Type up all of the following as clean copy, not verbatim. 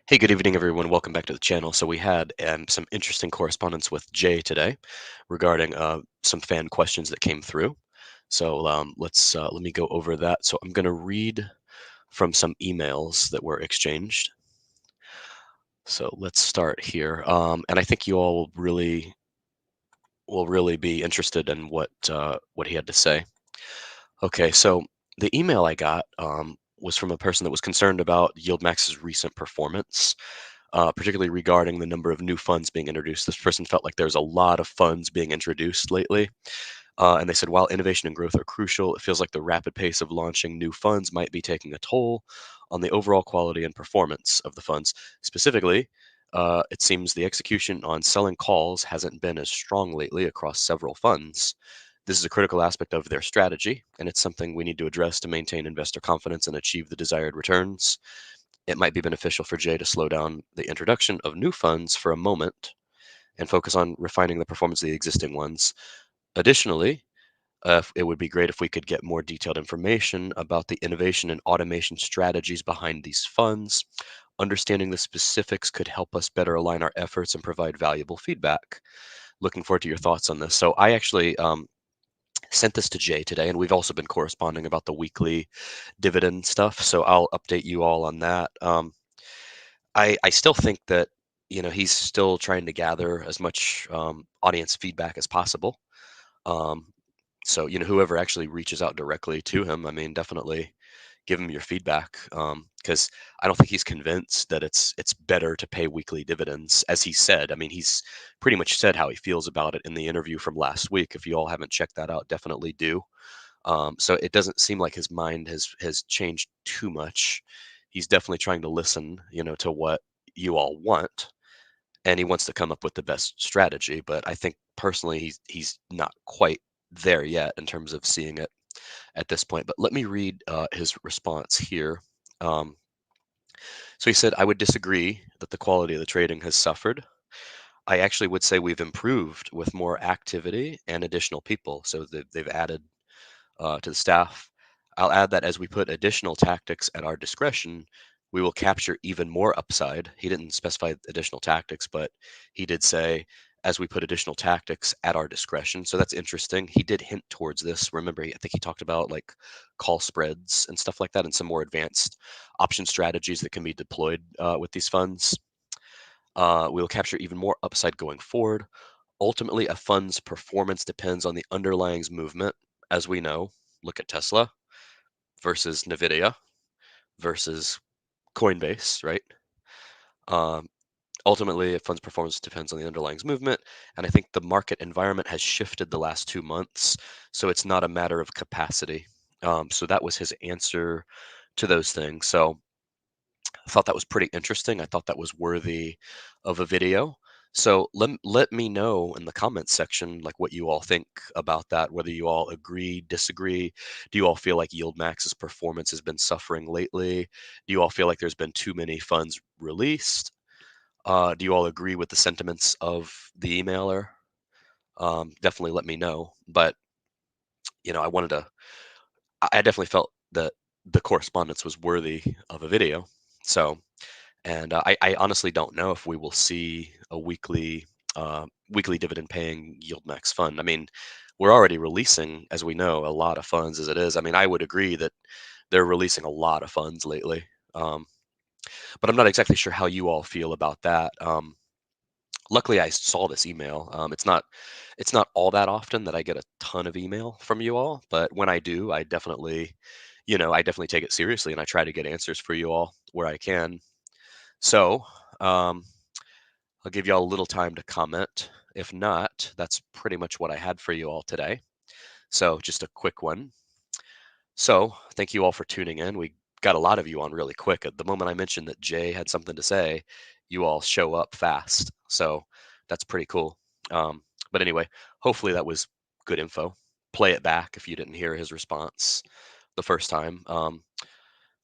Hey, good evening, everyone. Welcome back to the channel. So we had some interesting correspondence with Jay today regarding some fan questions that came through. So let me go over that. So I'm going to read from some emails that were exchanged. So let's start here, and I think you all will really be interested in what he had to say. Okay, so the email I got was from a person that was concerned about YieldMax's recent performance, particularly regarding the number of new funds being introduced. This person felt like there's a lot of funds being introduced lately. And they said, while innovation and growth are crucial, it feels like the rapid pace of launching new funds might be taking a toll on the overall quality and performance of the funds. Specifically, it seems the execution on selling calls hasn't been as strong lately across several funds. This is a critical aspect of their strategy, and it's something we need to address to maintain investor confidence and achieve the desired returns. It might be beneficial for Jay to slow down the introduction of new funds for a moment and focus on refining the performance of the existing ones. Additionally, it would be great if we could get more detailed information about the innovation and automation strategies behind these funds. Understanding the specifics could help us better align our efforts and provide valuable feedback. Looking forward to your thoughts on this. So I actually sent this to Jay today, and we've also been corresponding about the weekly dividend stuff. So I'll update you all on that. I still think that he's still trying to gather as much audience feedback as possible. Um, so whoever actually reaches out directly to him, I mean, definitely give him your feedback, because I don't think he's convinced that it's better to pay weekly dividends, as he said. I mean, he's pretty much said how he feels about it in the interview from last week. If you all haven't checked that out, definitely do. So it doesn't seem like his mind has changed too much. He's definitely trying to listen, to what you all want, and he wants to come up with the best strategy. But I think personally, he's not quite there yet in terms of seeing it at this point. But let me read his response here. Um, so he said, "I would disagree that the quality of the trading has suffered. I actually would say we've improved with more activity and additional people. So they've added to the staff. I'll add that as we put additional tactics at our discretion, we will capture even more upside." He didn't specify additional tactics, but he did say, as we put additional tactics at our discretion. So that's interesting. He did hint towards this. Remember, I think he talked about like call spreads and stuff like that, and some more advanced option strategies that can be deployed with these funds. We will capture even more upside going forward. Ultimately, a fund's performance depends on the underlying movement. As we know, look at Tesla versus Nvidia versus Coinbase, right? Um, Ultimately, a fund's performance depends on the underlying movement, and I think the market environment has shifted the last 2 months, so it's not a matter of capacity. So that was his answer to those things. So I thought that was pretty interesting. I thought that was worthy of a video. So let me know in the comments section like what you all think about that, whether you all agree, disagree. Do you all feel like YieldMax's performance has been suffering lately? Do you all feel like there's been too many funds released? Do you all agree with the sentiments of the emailer? Definitely let me know. But I wanted to. I definitely felt that the correspondence was worthy of a video. So. And I honestly don't know if we will see a weekly dividend paying YieldMax fund. I mean, we're already releasing, as we know, a lot of funds as it is. I mean, I would agree that they're releasing a lot of funds lately. Um, but I'm not exactly sure how you all feel about that. Luckily, I saw this email. It's not all that often that I get a ton of email from you all, but when I do, I definitely take it seriously and I try to get answers for you all where I can. So, um, I'll give you all a little time to comment. If not, that's pretty much what I had for you all today. So, just a quick one. So, thank you all for tuning in. We got a lot of you on really quick. At the moment I mentioned that Jay had something to say, you all show up fast. So, that's pretty cool. But anyway, hopefully that was good info. Play it back if you didn't hear his response the first time.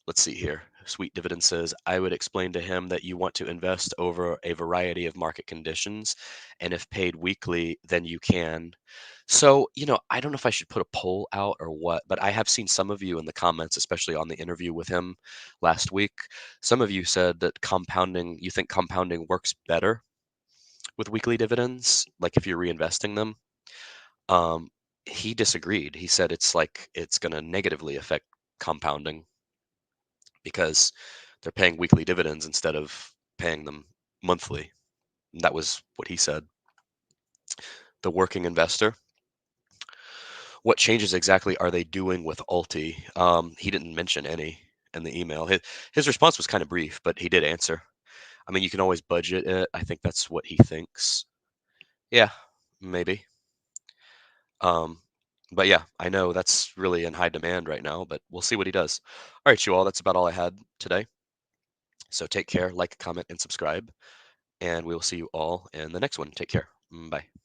Let's see here. Sweet Dividend says, I would explain to him that you want to invest over a variety of market conditions, and if paid weekly, then you can. So, I don't know if I should put a poll out or what, but I have seen some of you in the comments, especially on the interview with him last week. Some of you said that you think compounding works better with weekly dividends, like if you're reinvesting them. Um, he disagreed. He said it's going to negatively affect compounding because they're paying weekly dividends instead of paying them monthly. That was what he said. The working investor. What changes exactly are they doing with Alti? He didn't mention any in the email. His response was kind of brief, but he did answer. I mean, you can always budget it. I think that's what he thinks. Yeah, maybe. Um, but yeah, I know that's really in high demand right now, but we'll see what he does. All right, you all, that's about all I had today. So take care, like, comment, and subscribe, and we will see you all in the next one. Take care. Bye.